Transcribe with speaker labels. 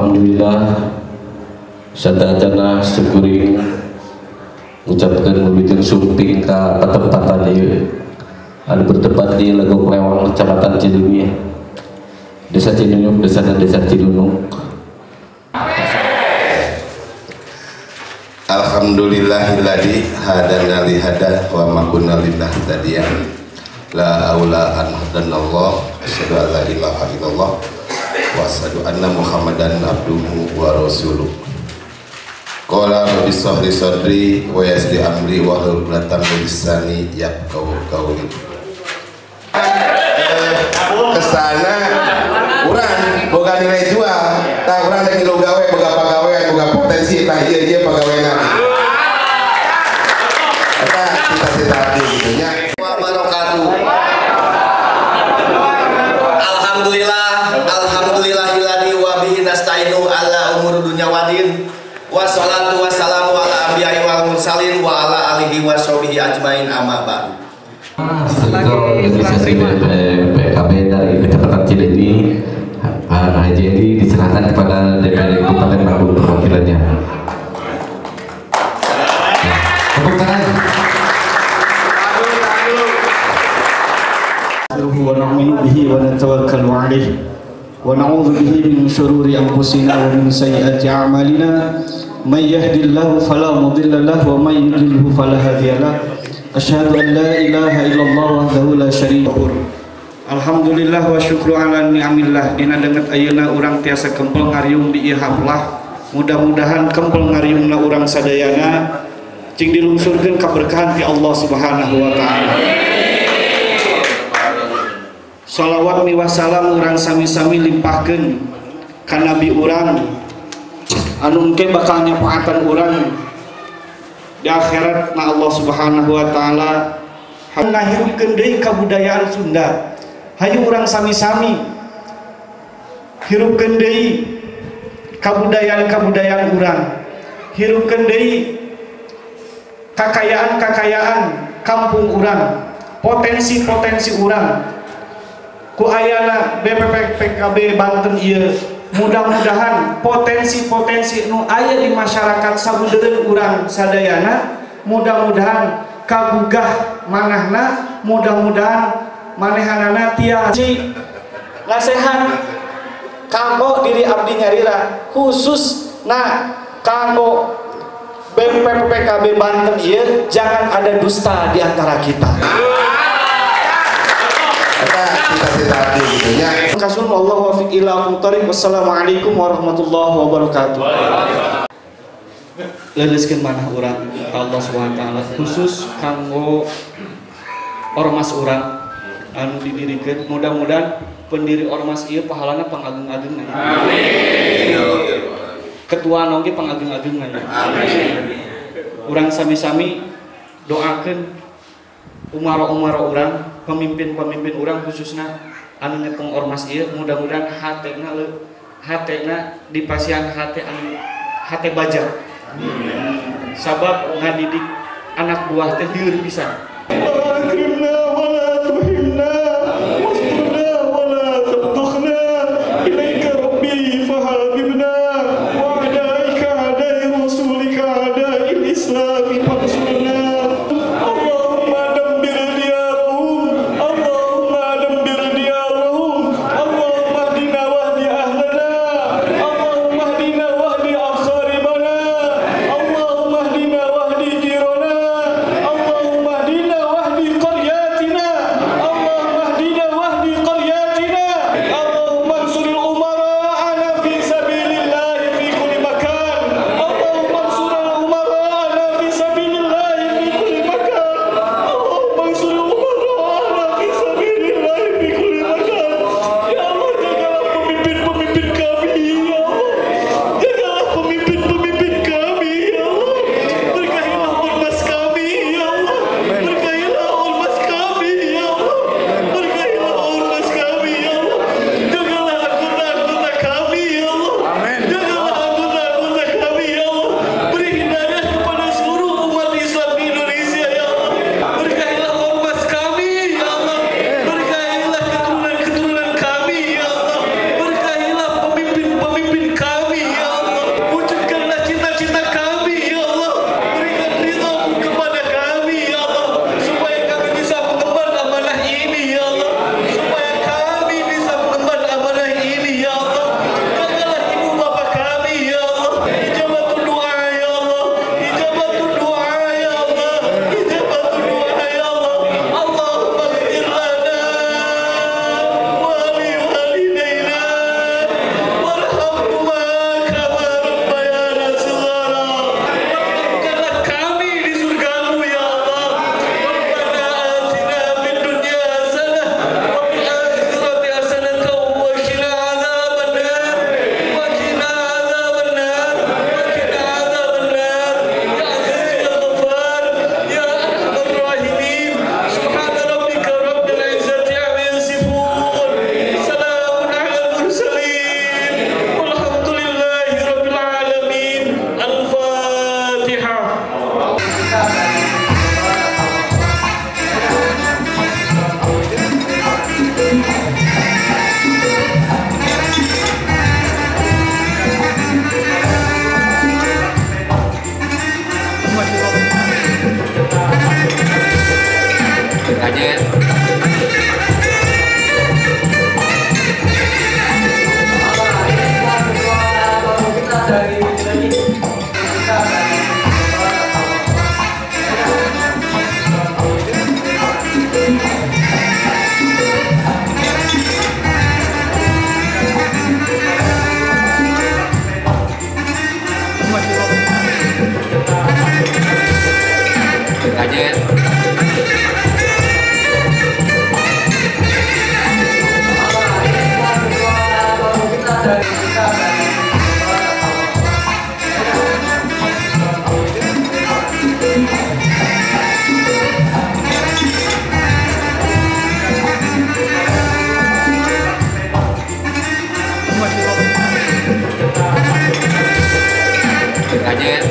Speaker 1: Alhamdulillah sadayana syukuring ucapkan memberikan sumping ke tempatan ieu anu bertempat di Legok Lewang Kecamatan Cidunui, Desa Cidunuk, desa Cidunuk.
Speaker 2: Alhamdulillahilladzi hadana li hada wa ma kunna linahtadiya la aula an hadanallah asyhadu an la ilaha illallah wa asyhadu anna muhammadan abduhu wa rasuluh. Qala rabbi shrah sadri wa yassir amri wa hlul 'uqdatam min lisani yafqahu qawli. Kesana urang boga nilai jual, tah urang teh ngilu gawe boga pagawean boga potensi tah ieu pagawean. Eta cita-cita abdi kitu nya. Wa barakatuh. Alhamdulillahilladzi wa bihi nasta'inu ala umuri dunya wadin. Wassalatu wassalamu ala anbiya'i wal mursalin wa ala alihi wa sahbihi ajmain amma ba'du. PKB dari Kecamatan Cileunyi Haji Edi diserahkan kepada DPRD Kabupaten Bandung perwakilannya. Tepuk tangan.
Speaker 3: Wa na'minu bihi wa natawakkalu 'alaihi wa na'udzu bihi min shururi anfusina wa min sayyiati a'malina may yahdihillahu fala mudilla lahu wa may yudlilhu fala hadiya lahu. Asyhadu an la ilaha illallah wahdahu la syarika lahu. Alhamdulillah wa syukru ala ni'amillah. Dina denget ayeuna urang tiasa kempel ngariung di ieu haflah. Mudah-mudahan kempel ngariungna urang sadayana cing dilungsurkeun kaberkahan ti Allah Subhanahu wa taala. Shalawat miwah salam urang sami-sami limpahkeun ka nabi urang anu engke bakal nyafaatan urang di akhirat na Allah Subhanahu wa taala. Ngahirupkeun deui kabudayaan Sunda. Hayu urang sami-sami hirupkeun deui kabudayaan urang. Hirupkeun deui kakayaan kampung urang, potensi urang. Ku ayana BPPKB Banten ieu mudah-mudahan potensi nu aya di masyarakat sabudeureun urang sadayana mudah-mudahan kagugah manahna, mudah-mudahan manehanana tiasa nasehat kanggo diri abdi nyarira khusus kanggo BPPKB Banten ieu jangan ada dusta di antara kita. Wassalamualaikum warahmatullahi wabarakatuh. Leuleskeun manah urang ka Allah Subhanahu wa taala khusus kanggo ormas urang anu didirikeun, mudah-mudahan pendiri ormas ieu pahalana pangageng-ageng. Amin. Ketua oge pangageng-ageng. Amin. Urang sami-sami doakeun umara urang, pemimpin urang khususna anu nyepeng ormas ieu mudah-mudahan hatena dipasihan hate baja. Sabab ngadidik anak buah teh lieur pisan.
Speaker 4: makanya